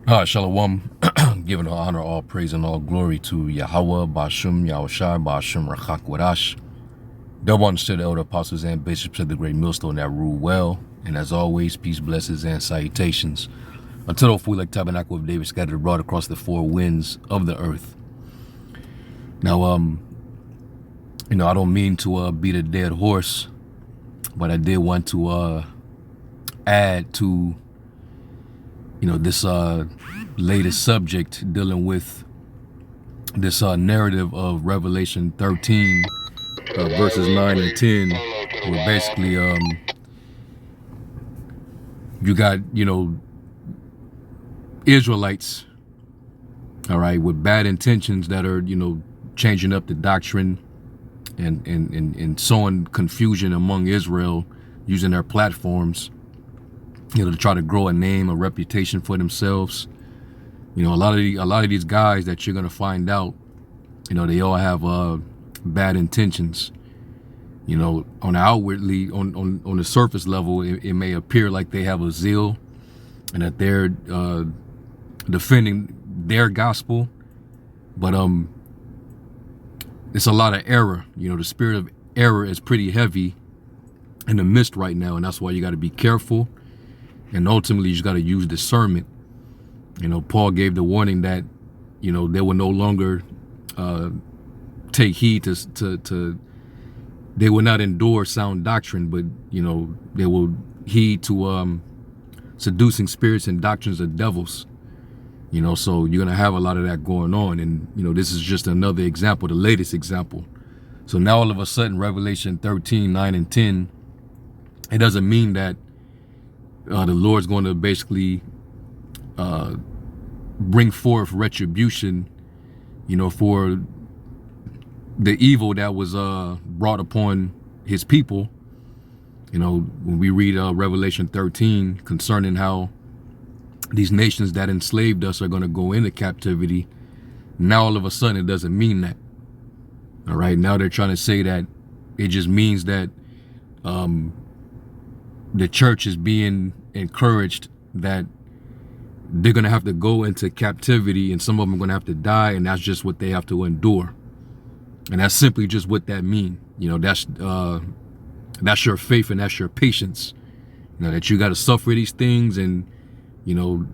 Shalom, giving all honor, all praise, and all glory to Yahweh, Bashum, Yahushai, Bashum, Rachak, Wadash. Double honor to the elder apostles and bishops of the great millstone that rule well. And as always, peace, blessings, and salutations. Until the full like tabernacle of David scattered abroad across the four winds of the earth. Now, I don't mean to beat a dead horse, but I did want to add to this latest subject dealing with this narrative of Revelation 13 verses 9 and 10, where basically you got Israelites, all right, with bad intentions that are changing up the doctrine and sowing confusion among Israel, using their platforms to try to grow a name, a reputation for themselves. A lot of these guys that you're gonna find out, they all have bad intentions. On the outwardly, on the surface level, it may appear like they have a zeal and that they're defending their gospel, but it's a lot of error. The spirit of error is pretty heavy in the midst right now, and that's why you got to be careful. And ultimately, you just got to use discernment. Paul gave the warning that, they will no longer take heed to they will not endure sound doctrine, but, they will heed to seducing spirits and doctrines of devils. So you're going to have a lot of that going on. And, this is just another example, the latest example. So now all of a sudden, Revelation 13, 9 and 10, it doesn't mean that the Lord's going to basically bring forth retribution, for the evil that was brought upon his people. When we read Revelation 13 concerning how these nations that enslaved us are going to go into captivity, now all of a sudden it doesn't mean that. All right, now they're trying to say that it just means that the church is being encouraged that they're going to have to go into captivity and some of them are going to have to die, and that's just what they have to endure. And that's simply just what that means. That's your faith and that's your patience. That you got to suffer these things, and you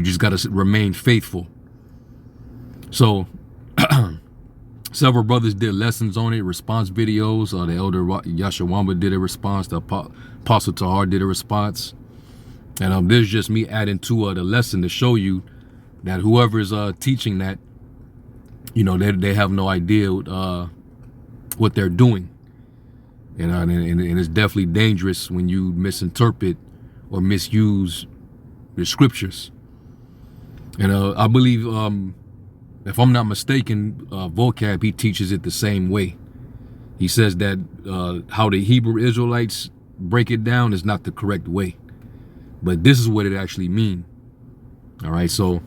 just got to remain faithful. So several brothers did lessons on it, response videos. The elder Yashawamba did a response. The Apostle Tahar did a response. And this is just me adding to the lesson to show you that whoever is teaching that, they have no idea what they're doing. And it's definitely dangerous when you misinterpret or misuse the scriptures. And I believe, if I'm not mistaken, Vocab, he teaches it the same way. He says that how the Hebrew Israelites break it down is not the correct way. But this is what it actually means. All right, so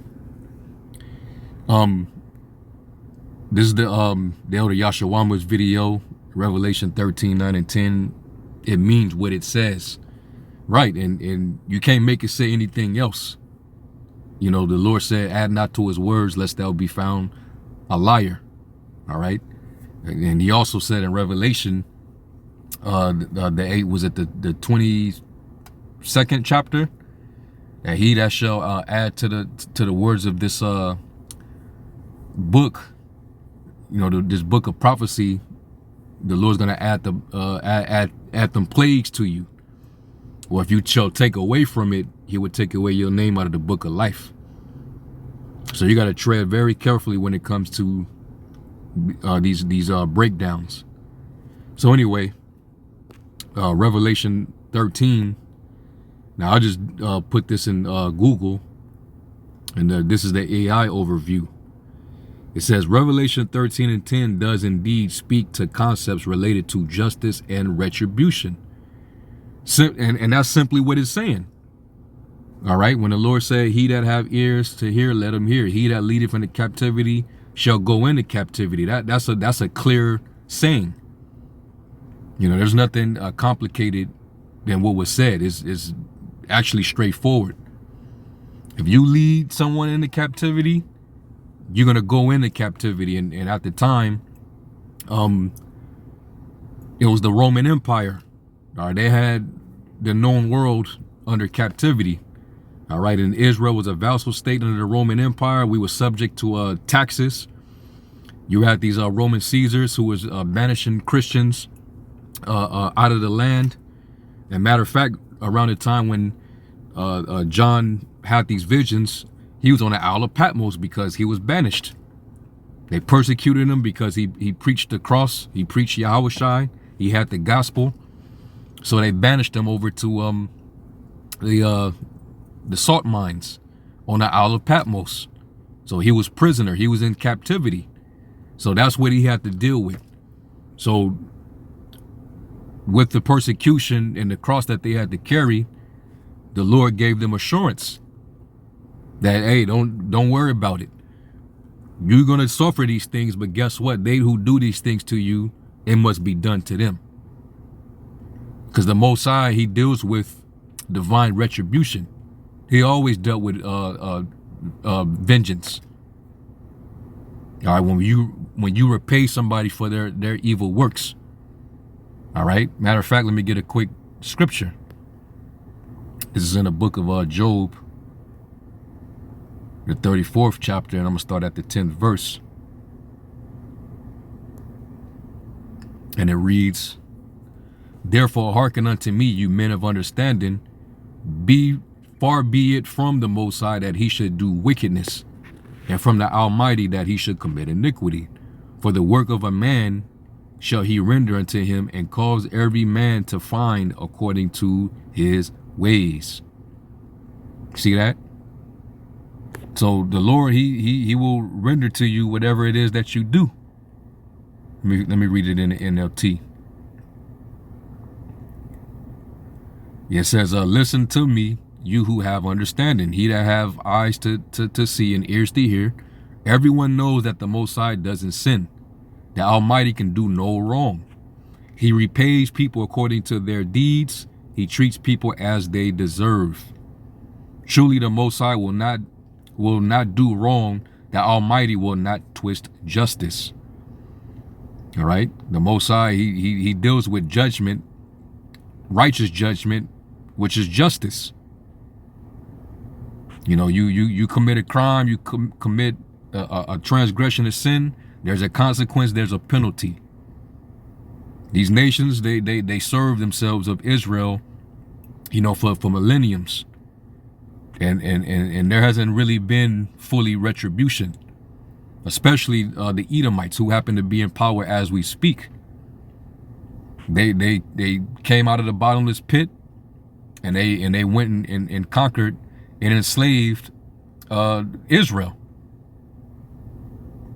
this is the elder Yashawama's video, Revelation 13, 9 and 10. It means what it says. Right, and you can't make it say anything else. The Lord said, add not to his words, lest thou be found a liar. All right. And he also said in Revelation, the 8 was at the 22nd chapter, that he that shall add to the words of this book, this book of prophecy, the Lord's gonna add them plagues to you. Or if you shall take away from it, he would take away your name out of the book of life. So you got to tread very carefully when it comes to these breakdowns. So anyway, Revelation 13. Now I just put this in Google, and this is the AI overview. It says Revelation 13 and 10 does indeed speak to concepts related to justice and retribution. And that's simply what it's saying. All right, when the Lord said, he that have ears to hear, let him hear. He that leadeth into captivity shall go into captivity. That's a clear saying. There's nothing complicated than what was said. It's actually straightforward. If you lead someone into captivity, you're gonna go into captivity. And at the time, it was the Roman Empire. All right, they had the known world under captivity. All right, and Israel was a vassal state under the Roman Empire. We were subject to taxes. You had these Roman Caesars who was banishing Christians out of the land. And matter of fact, around the time when John had these visions, he was on the Isle of Patmos because he was banished. They persecuted him because he preached the cross. He preached Yahushua. He had the gospel. So they banished him over to the salt mines on the Isle of Patmos. So he was prisoner. He was in captivity. So that's what he had to deal with. So with the persecution and the cross that they had to carry, the Lord gave them assurance that, hey, don't worry about it. You're going to suffer these things, but guess what? They who do these things to you, it must be done to them. Because the Most High, he deals with divine retribution. He always dealt with vengeance. All right, when you repay somebody for their evil works. All right. Matter of fact, let me get a quick scripture. This is in the book of Job, the 34th chapter, and I'm gonna start at the 10th verse. And it reads, "Therefore hearken unto me, you men of understanding, far be it from the Most High that he should do wickedness, and from the Almighty that he should commit iniquity. For the work of a man shall he render unto him, and cause every man to find according to his ways." See that? So the Lord, he will render to you whatever it is that you do. Let me read it in the NLT. It says, "Listen to me, you who have understanding, he that have eyes to see and ears to hear. Everyone knows that the Most High doesn't sin. The Almighty can do no wrong. He repays people according to their deeds. He treats people as they deserve. Truly the Most High will not do wrong. The Almighty will not twist justice." All right. The Most High, he deals with judgment, righteous judgment, which is justice. You know, you commit a crime, you commit a transgression of sin. There's a consequence. There's a penalty. These nations, they serve themselves of Israel, you know, for millenniums, and there hasn't really been fully retribution, especially the Edomites, who happen to be in power as we speak. They came out of the bottomless pit, and they went and conquered and enslaved Israel.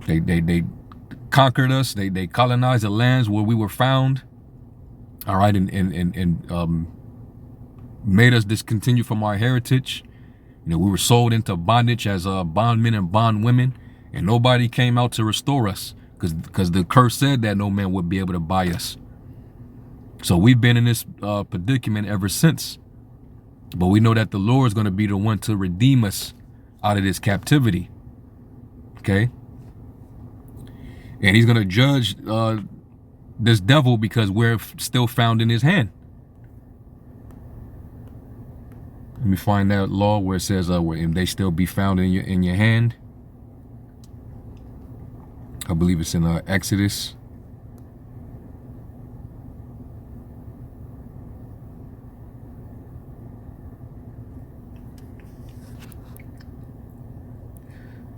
They conquered us. They colonized the lands where we were found. All right, and made us discontinue from our heritage. You know, we were sold into bondage as bondmen and bondwomen, and nobody came out to restore us, because the curse said that no man would be able to buy us. So we've been in this predicament ever since. But we know that the Lord is going to be the one to redeem us out of this captivity. Okay? And he's going to judge this devil because we're still found in his hand. Let me find that law where it says, if they still be found in your hand. I believe it's in Exodus.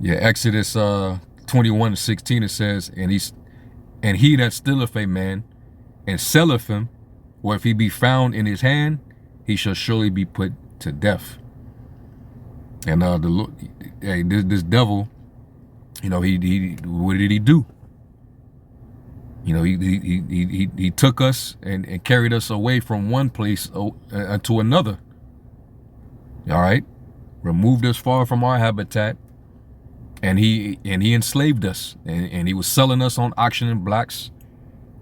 Yeah, Exodus 21:16, it says, and he that stealeth a man and selleth him, or if he be found in his hand, he shall surely be put to death. And this devil, you know, he what did he do? You know, he took us and carried us away from one place to another. All right, removed us far from our habitat. And he enslaved us, and he was selling us on auction blocks,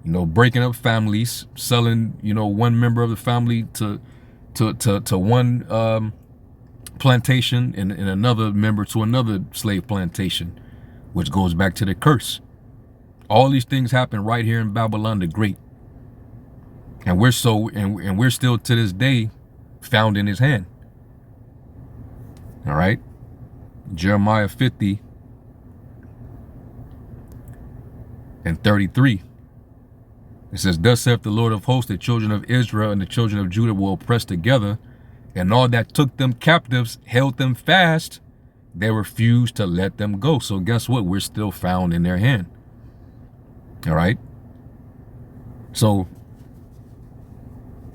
you know, breaking up families, selling, you know, one member of the family to one plantation and another member to another slave plantation, which goes back to the curse. All these things happen right here in Babylon the Great. And we're still to this day found in his hand. All right. Jeremiah 50 and 33. It says, thus saith the Lord of hosts, the children of Israel and the children of Judah will oppress together, and all that took them captives held them fast. They refused to let them go. So guess what? We're still found in their hand. All right. So,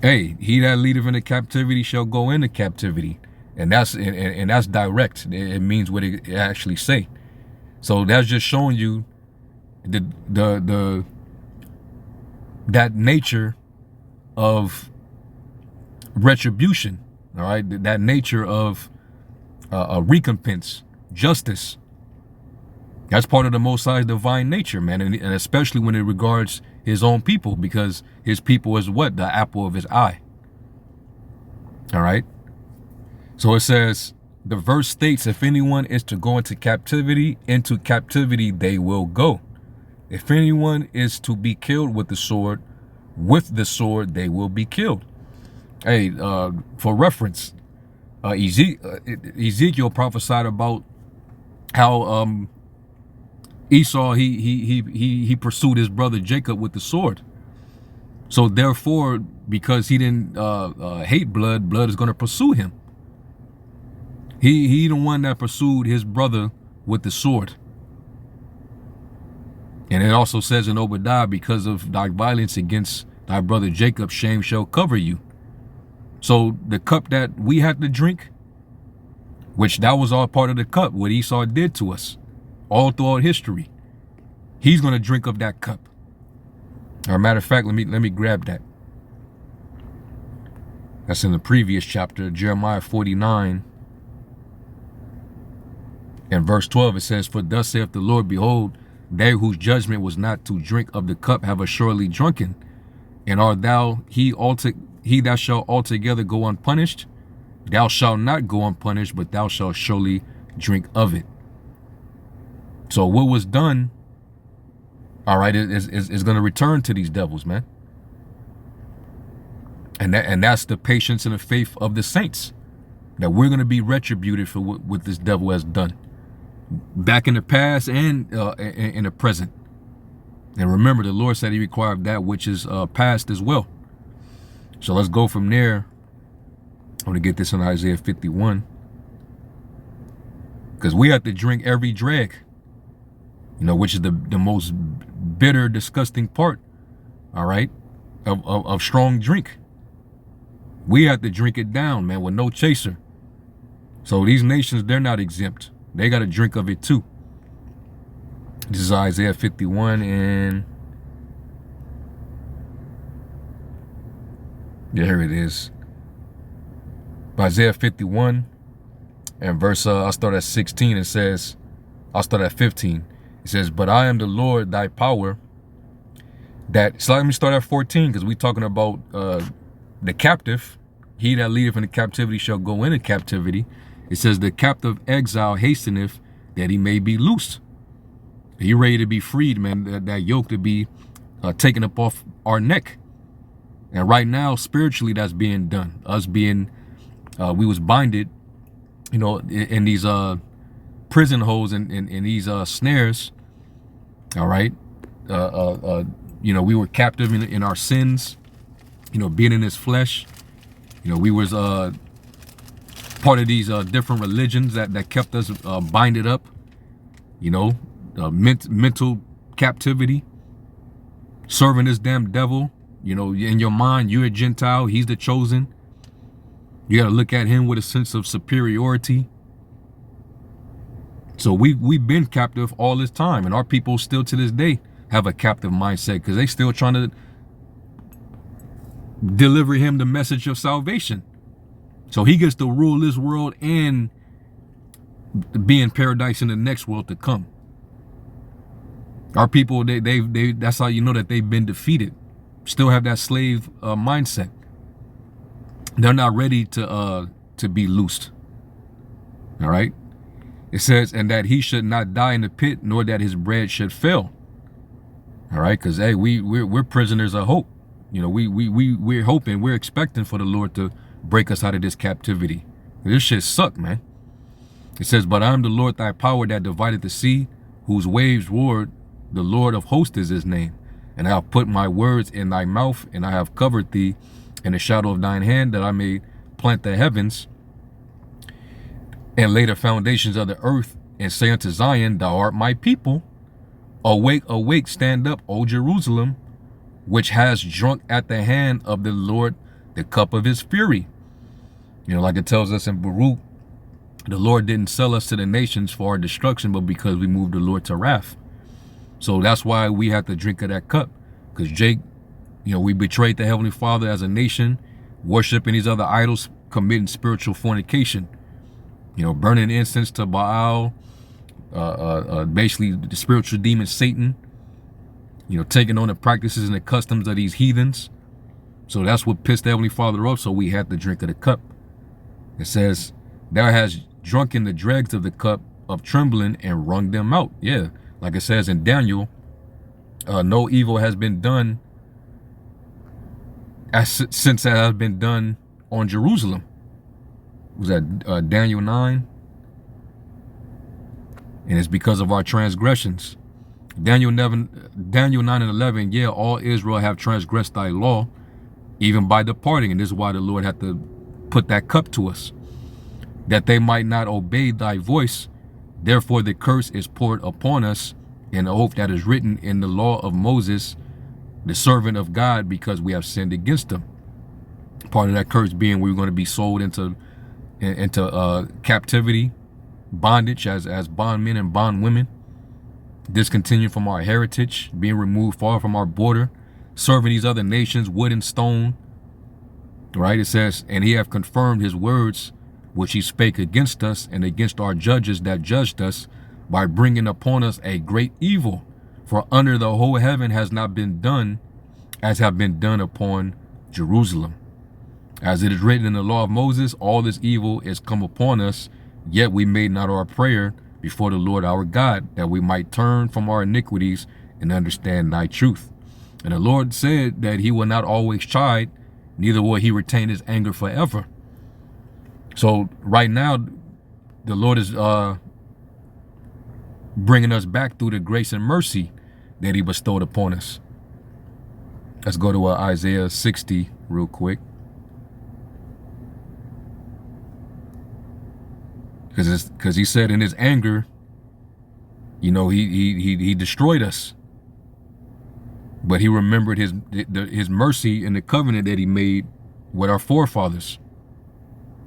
hey, he that leadeth into captivity shall go into captivity. And that's direct. It means what it actually say. So that's just showing you that nature of retribution. All right, that nature of a recompense, justice. That's part of the Most High's divine nature, man, and especially when it regards his own people, because his people is what? The apple of his eye. All right. So it says, the verse states, if anyone is to go into captivity they will go. If anyone is to be killed with the sword they will be killed. Hey, for reference, Ezekiel prophesied about how Esau he pursued his brother Jacob with the sword. So therefore, because he didn't hate blood is going to pursue him. He the one that pursued his brother with the sword. And it also says in Obadiah, because of thy violence against thy brother Jacob, shame shall cover you. So the cup that we had to drink, which that was all part of the cup, what Esau did to us all throughout history, he's going to drink of that cup. Or matter of fact, let me grab that. That's in the previous chapter, Jeremiah 49 and verse 12. It says, for thus saith the Lord, behold, they whose judgment was not to drink of the cup have assuredly drunken. And art thou he that shall altogether go unpunished? Thou shalt not go unpunished, but thou shalt surely drink of it. So what was done, all right, is going to return to these devils, man. And that's the patience and the faith of the saints, that we're going to be retributed for what this devil has done, back in the past and in the present. And remember, the Lord said he required that which is past as well. So let's go from there. I'm going to get this in Isaiah 51. Because we have to drink every drag, which is the most bitter, disgusting part, all right, of strong drink. We have to drink it down, man, with no chaser. So these nations, they're not exempt. They got to drink of it too. This is Isaiah 51 and yeah, here it is. Isaiah 51 and verse, I'll start at 16. It says, I'll start at 15. It says, but I am the Lord, thy power. So let me start at 14, because we're talking about the captive. He that leadeth into captivity shall go into captivity. It says, the captive exile hasteneth that he may be loosed. He ready to be freed, man. That yoke to be taken up off our neck. And right now, spiritually, that's being done. Us being, we was binded, in these prison holes and in these snares. All right. We were captive in our sins, being in his flesh. We was part of these different religions that kept us binded up, mental captivity, serving this damn devil. In your mind, you're a Gentile, he's the chosen. You got to look at him with a sense of superiority. So we've been captive all this time, and our people still to this day have a captive mindset, because they still trying to deliver him the message of salvation. So he gets to rule this world and be in paradise in the next world to come. Our people, they that's how you know that they've been defeated. Still have that slave mindset. They're not ready to be loosed. All right. It says, and that he should not die in the pit, nor that his bread should fail. All right, because hey, we're prisoners of hope. You know, we're hoping, we're expecting for the Lord to break us out of this captivity. This shit suck, man. It says, but I am the Lord thy power that divided the sea, whose waves roared. The Lord of hosts is his name. And I have put my words in thy mouth, and I have covered thee in the shadow of thine hand, that I may plant the heavens and lay the foundations of the earth, and say unto Zion, thou art my people. Awake, awake, stand up, O Jerusalem, which has drunk at the hand of the Lord the cup of his fury. You know, like it tells us in Baruch, the Lord didn't sell us to the nations for our destruction, but because we moved the Lord to wrath. So that's why we have to drink of that cup. Because Jake, you know, we betrayed the Heavenly Father as a nation, worshiping these other idols, committing spiritual fornication. You know, burning incense to Baal, basically the spiritual demon Satan, you know, taking on the practices and the customs of these heathens. So that's what pissed the Heavenly Father off, so we had to drink of the cup. It says, thou hast drunken the dregs of the cup of trembling and wrung them out. Yeah, like it says in Daniel, no evil has been done since that has been done on Jerusalem. Was that Daniel 9? And it's because of our transgressions. Daniel 9 and 11, yeah, all Israel have transgressed thy law, even by departing. And this is why the Lord had to put that cup to us, that they might not obey thy voice. Therefore the curse is poured upon us, an oath that is written in the law of Moses, the servant of God, because we have sinned against him. Part of that curse being we're going to be sold into captivity, bondage as bondmen and bondwomen, discontinued from our heritage, being removed far from our border, serving these other nations, wood and stone. Right? It says, and he hath confirmed his words, which he spake against us and against our judges that judged us, by bringing upon us a great evil. For under the whole heaven has not been done as have been done upon Jerusalem. As it is written in the law of Moses, all this evil is come upon us, yet we made not our prayer before the Lord our God, that we might turn from our iniquities and understand thy truth. And the Lord said that he will not always chide, neither will he retain his anger forever. So right now, the Lord is bringing us back through the grace and mercy that he bestowed upon us. Let's go to Isaiah 60 real quick. Because he said in his anger, you know, he destroyed us. But he remembered his mercy and the covenant that he made with our forefathers.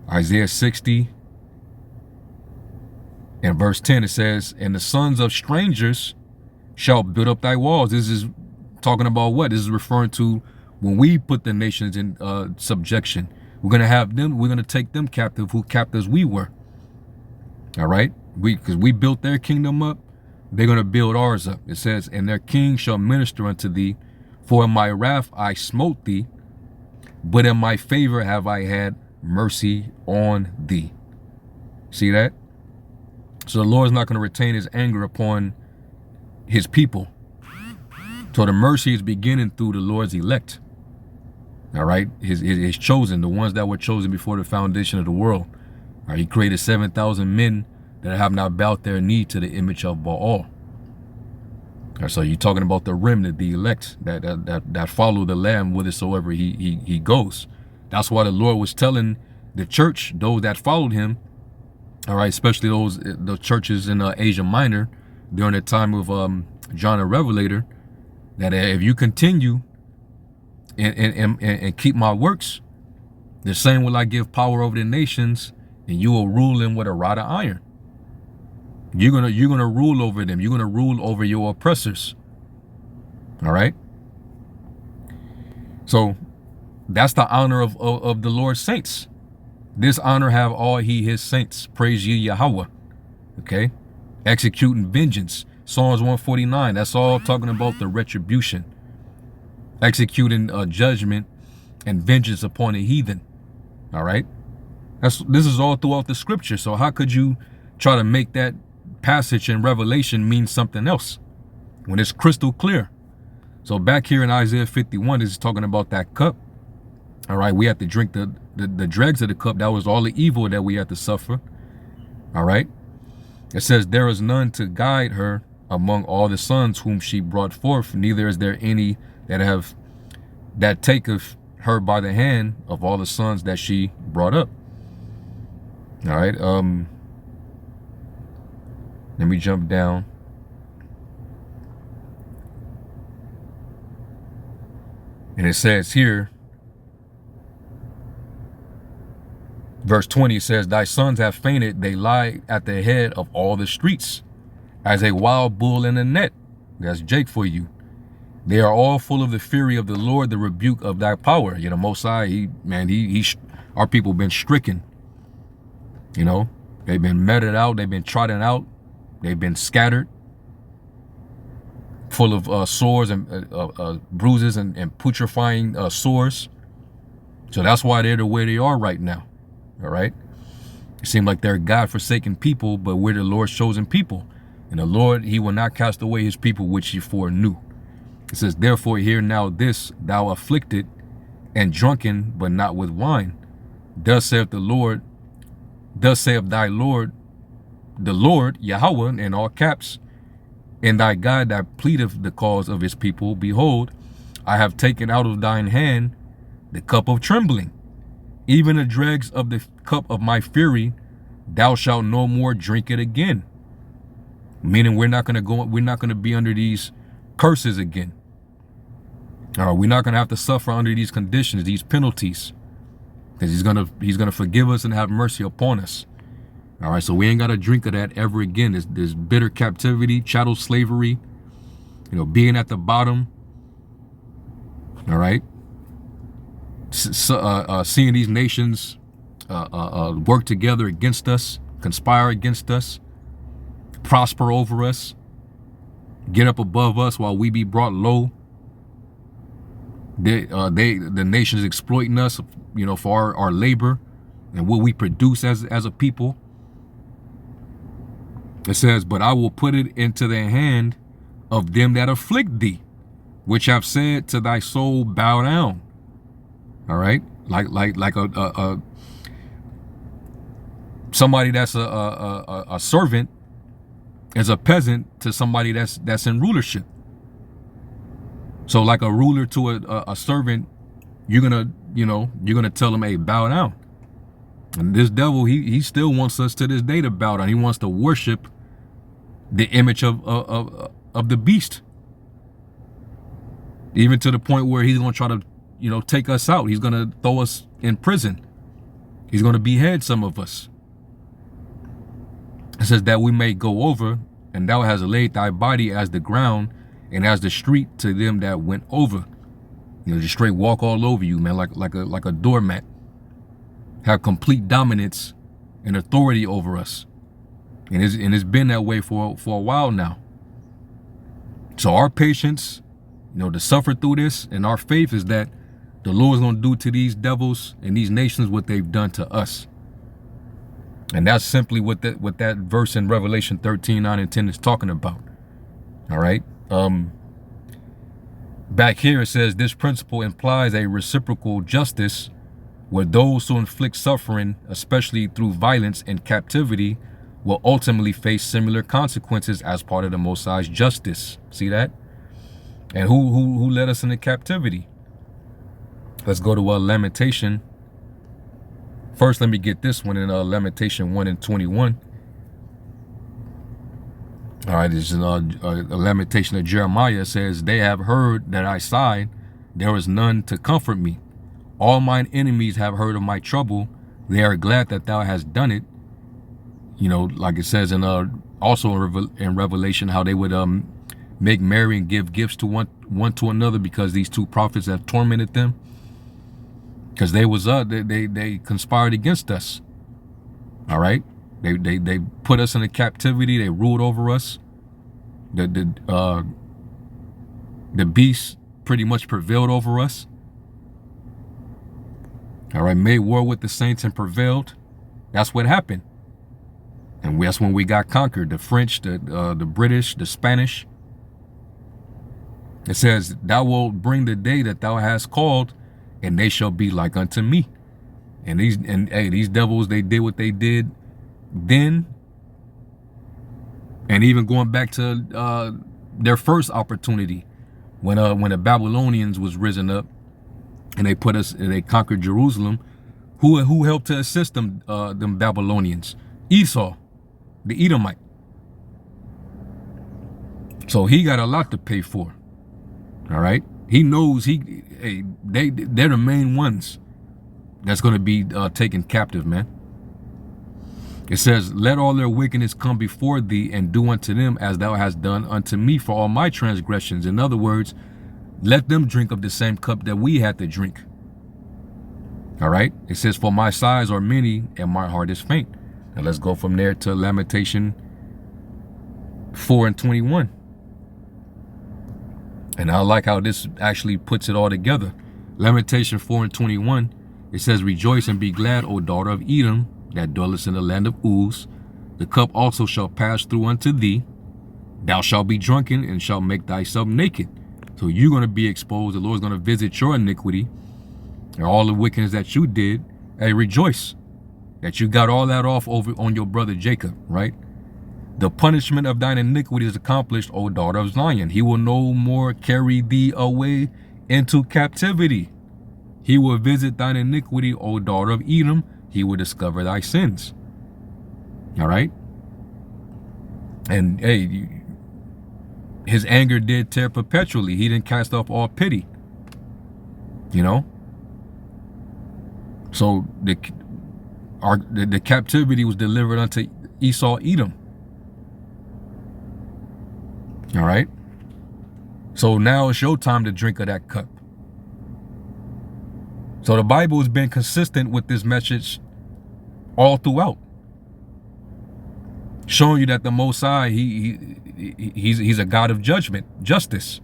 Isaiah 60 and verse 10, it says, and the sons of strangers shall build up thy walls. This is talking about what? This is referring to when we put the nations in subjection. We're going to have them, we're going to take them captive who captives we were. All right, because we built their kingdom up, they're going to build ours up. It says, and their king shall minister unto thee, for in my wrath I smote thee, but in my favor have I had mercy on thee. See that? So the Lord's not going to retain his anger upon his people. So the mercy is beginning through the Lord's elect. All right, his chosen, the ones that were chosen before the foundation of the world. Right, he created 7,000 men that have not bowed their knee to the image of Baal. Right, so you're talking about the remnant, the elect that follow the Lamb whithersoever he goes. That's why the Lord was telling the church, those that followed him, all right, especially the churches in Asia Minor during the time of John the Revelator, that if you continue and keep my works, the same will I give power over the nations, and you will rule them with a rod of iron. You're gonna rule over them. You're gonna rule over your oppressors. All right. So that's the honor of the Lord's saints. This honor have all his saints. Praise ye Yahweh. Okay. Executing vengeance. Psalms 149. That's all talking about the retribution. Executing judgment and vengeance upon the heathen. All right. This is all throughout the scripture. So how could you try to make that passage in Revelation mean something else when it's crystal clear? So back here in Isaiah 51, this is talking about that cup. All right, we have to drink the dregs of the cup. That was all the evil that we had to suffer. All right. It says, there is none to guide her among all the sons whom she brought forth, neither is there any that taketh her by the hand of all the sons that she brought up. All right. Let me jump down. And it says here, verse 20 says, thy sons have fainted, they lie at the head of all the streets, as a wild bull in a net. That's Jake for you. They are all full of the fury of the Lord, the rebuke of thy power. You know, Most High, our people been stricken. You know, they've been meted out, they've been trodden out, they've been scattered, full of sores and bruises and putrefying sores. So that's why they're the way they are right now. All right. It seems like they're God-forsaken people, but we're the Lord's chosen people. And the Lord, he will not cast away his people, which he foreknew. It says, therefore, hear now this, thou afflicted and drunken, but not with wine. Thus saith the Lord, thus saith thy Lord, the Lord, Yahweh, in all caps, and thy God that pleadeth the cause of his people. Behold, I have taken out of thine hand the cup of trembling, even the dregs of the cup of my fury. Thou shalt no more drink it again. Meaning we're not going to be under these curses again. All right, we're not going to have to suffer under these conditions, these penalties, because he's going to forgive us and have mercy upon us. All right, so we ain't got to drink of that ever again. This bitter captivity, chattel slavery, you know, being at the bottom. All right. Seeing these nations work together against us, conspire against us, prosper over us, get up above us while we be brought low. The nations exploiting us, you know, for our labor and what we produce as a people. It says, but I will put it into the hand of them that afflict thee, which have said to thy soul, bow down. All right, like a somebody that's a servant is a peasant to somebody that's in rulership. So like a ruler to a servant, you're gonna tell him, hey, bow down. And this devil, he still wants us to this day to bow down. He wants to worship the image of the beast, even to the point where he's gonna try to, you know, take us out. He's gonna throw us in prison. He's gonna behead some of us. It says that we may go over, and thou hast laid thy body as the ground and as the street to them that went over. You know, just straight walk all over you, man, like a doormat. Have complete dominance and authority over us. And it's been that way for a while now. So our patience, you know, to suffer through this, and our faith is that the Lord's going to do to these devils and these nations what they've done to us. And that's simply what that verse in Revelation 13:9 and 10 is talking about. All right. Back here it says this principle implies a reciprocal justice where those who inflict suffering, especially through violence and captivity, will ultimately face similar consequences as part of the Most High's justice. See that? And who led us into captivity? Let's go to Lamentation. First, let me get this one in Lamentation 1:21. All right, this is a lamentation of Jeremiah. It says, they have heard that I sighed, there is none to comfort me. All mine enemies have heard of my trouble. They are glad that thou hast done it. You know, like it says in also in Revelation, how they would make merry and give gifts to one to another because these two prophets have tormented them. Because they conspired against us. All right. They put us into captivity. They ruled over us. The beast pretty much prevailed over us. All right, made war with the saints and prevailed. That's what happened. And that's when we got conquered. The French, the British, the Spanish. It says, thou wilt bring the day that thou hast called, and they shall be like unto me. And these devils, they did what they did then. And even going back to their first opportunity, when the Babylonians was risen up and they conquered Jerusalem, who helped to assist them Babylonians? Esau, the Edomite. So he got a lot to pay for. All right, he knows they're the main ones that's going to be taken captive, man. It says, let all their wickedness come before thee, and do unto them as thou hast done unto me for all my transgressions. In other words, let them drink of the same cup that we had to drink. All right. It says, for my sighs are many and my heart is faint. Now let's go from there to Lamentation 4:21. And I like how this actually puts it all together. Lamentation 4:21. It says, rejoice and be glad, O daughter of Edom, that dwellest in the land of Uz. The cup also shall pass through unto thee. Thou shalt be drunken and shalt make thyself naked. So you're going to be exposed. The Lord's going to visit your iniquity and all the wickedness that you did. Hey, rejoice that you got all that off over on your brother Jacob, right? The punishment of thine iniquity is accomplished, O daughter of Zion. He will no more carry thee away into captivity. He will visit thine iniquity, O daughter of Edom. He will discover thy sins. All right. And hey, his anger did tear perpetually. He didn't cast off all pity. You know. So the captivity was delivered unto Esau, Edom. All right. So now it's your time to drink of that cup. So the Bible has been consistent with this message all throughout, showing you that the Most High, he's a God of judgment, justice,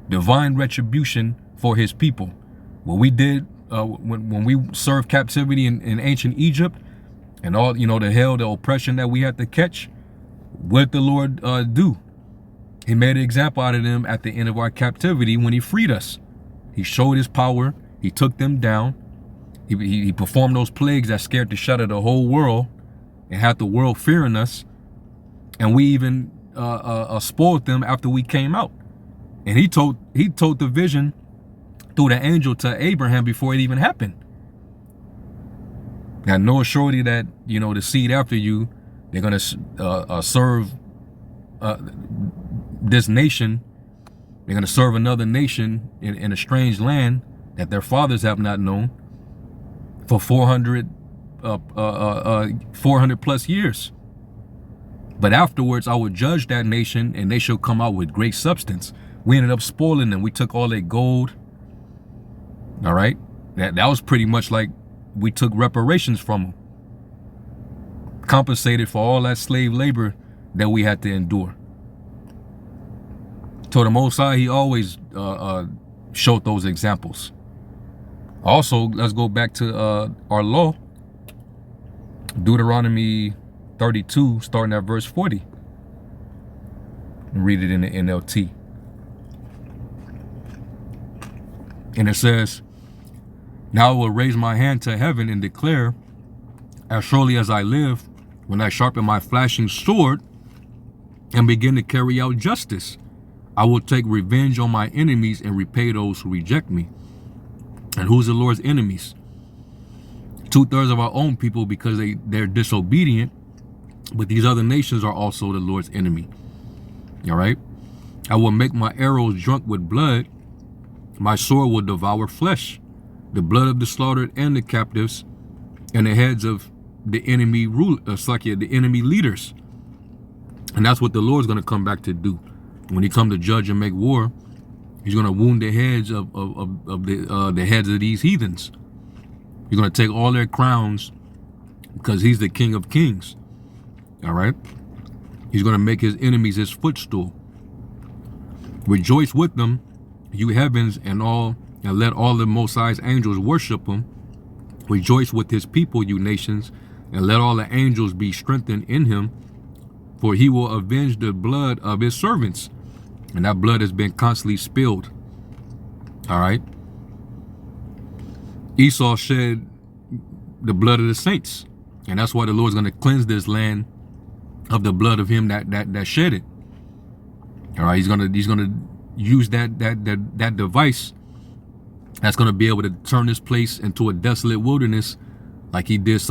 divine retribution for his people. What we did when we served captivity in ancient Egypt, and all, you know, the hell, the oppression that we had to catch, what did the Lord do? He made an example out of them at the end of our captivity when he freed us. He showed his power. He took them down. He performed those plagues that scared the shut of the whole world and had the world fearing us. And we even spoiled them after we came out. And he told the vision through the angel to Abraham before it even happened. Now, know surely that, you know, the seed after you, they're going to serve this nation. They're going to serve another nation in a strange land that their fathers have not known for 400 plus years. But afterwards, I will judge that nation, and they shall come out with great substance. We ended up spoiling them. We took all their gold. All right. That was pretty much like we took reparations from them. Compensated for all that slave labor that we had to endure. So the Most High, he always showed those examples. Also, let's go back to our law. Deuteronomy 32, starting at verse 40. And read it in the NLT. And it says, now I will raise my hand to heaven and declare, as surely as I live, when I sharpen my flashing sword and begin to carry out justice, I will take revenge on my enemies and repay those who reject me. And who's the Lord's enemies? 2/3 of our own people, because they're disobedient. But these other nations are also the Lord's enemy. All right. I will make my arrows drunk with blood. My sword will devour flesh, the blood of the slaughtered and the captives, and the heads of the enemy the enemy leaders. And that's what the Lord's going to come back to do. When he come to judge and make war, he's going to wound the heads of the heads of these heathens. He's going to take all their crowns because he's the King of Kings. All right. He's going to make his enemies his footstool. Rejoice with them, you heavens, and let all the Most High's angels worship him. Rejoice with his people, you nations. and let all the angels be strengthened in him, for he will avenge the blood of his servants. And that blood has been constantly spilled. All right. Esau shed the blood of the saints. And that's why the Lord's going to cleanse this land of the blood of him that shed it. All right. He's going to use that device that's going to be able to turn this place into a desolate wilderness, like he did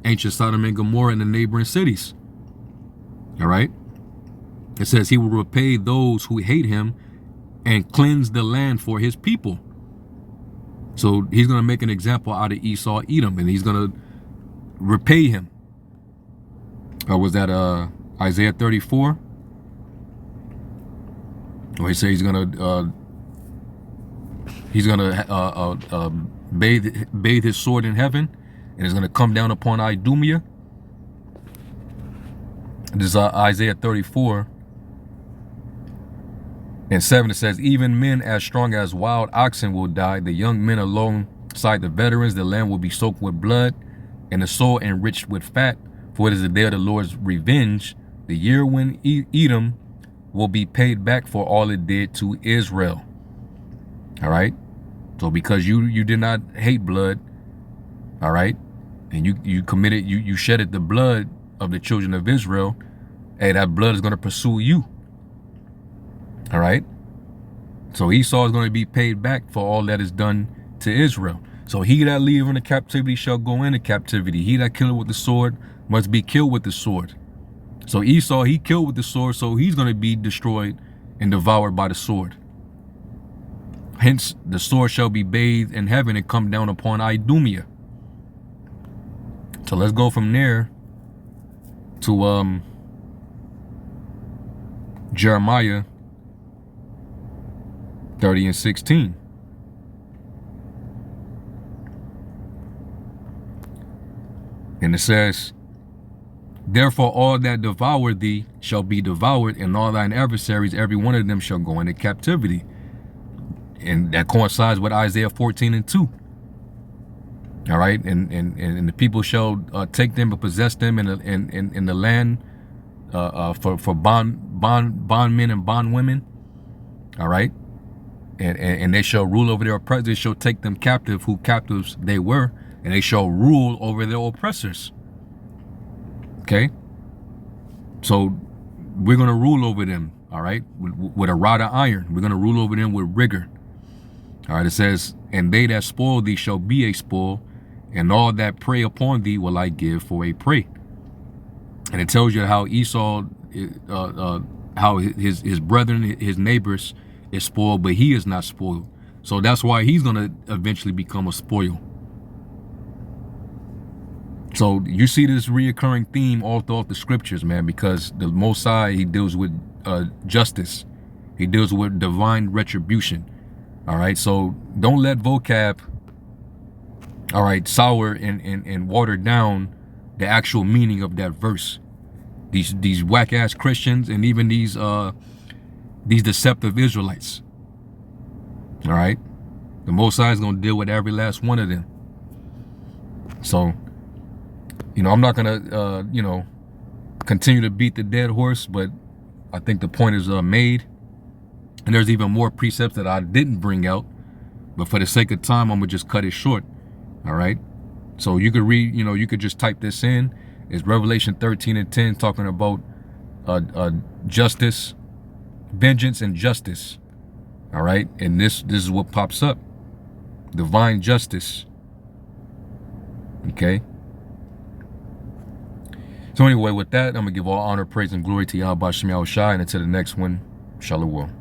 ancient Sodom and Gomorrah and the neighboring cities. All right. It says he will repay those who hate him and cleanse the land for his people. So he's going to make an example out of Esau, Edom, and he's going to repay him. Was that Isaiah 34? Or he says he's going to bathe his sword in heaven, and it's going to come down upon Idumea. This is Isaiah 34. In 7 it says, even men as strong as wild oxen will die, the young men alongside the veterans, the land will be soaked with blood, and the soil enriched with fat, for it is the day of the Lord's revenge, the year when Edom will be paid back for all it did to Israel. All right. So because you did not hate blood, all right, and you shedded the blood of the children of Israel, hey, that blood is going to pursue you. All right. So Esau is going to be paid back for all that is done to Israel. So he that leave into captivity shall go into captivity. He that killeth with the sword must be killed with the sword. So Esau, he killed with the sword, so he's going to be destroyed and devoured by the sword. Hence, the sword shall be bathed in heaven and come down upon Idumea. So let's go from there to Jeremiah 30 and 16. And it says, therefore all that devour thee shall be devoured, and all thine adversaries, every one of them shall go into captivity. And that coincides with Isaiah 14 and 2. All right, and the people shall take them and possess them in the land for bondmen and bondwomen. All right. And they shall rule over their oppressors. They shall take them captive, who captives they were, and they shall rule over their oppressors. Okay? So we're going to rule over them, all right, with a rod of iron. We're going to rule over them with rigor. All right, it says, and they that spoil thee shall be a spoil, and all that prey upon thee will I give for a prey. And it tells you how Esau, how his brethren, his neighbors, is spoiled, but he is not spoiled. So that's why he's going to eventually become a spoil. So you see this reoccurring theme all throughout the scriptures, man, because the Most High, he deals with justice. He deals with divine retribution. All right. So don't let vocab, all right, sour and water down the actual meaning of that verse. These whack ass Christians and even these deceptive Israelites. All right. The Most High is going to deal with every last one of them. So, I'm not going to, continue to beat the dead horse, but I think the point is made. And there's even more precepts that I didn't bring out, but for the sake of time, I'm going to just cut it short. All right. So you could read, you could just type this in. It's Revelation 13 and 10 talking about justice, vengeance, and justice. All right. And this is what pops up. Divine justice. Okay. So anyway, with that, I'm going to give all honor, praise, and glory to Yahweh Shem Yahushua, and until the next one, Shalom.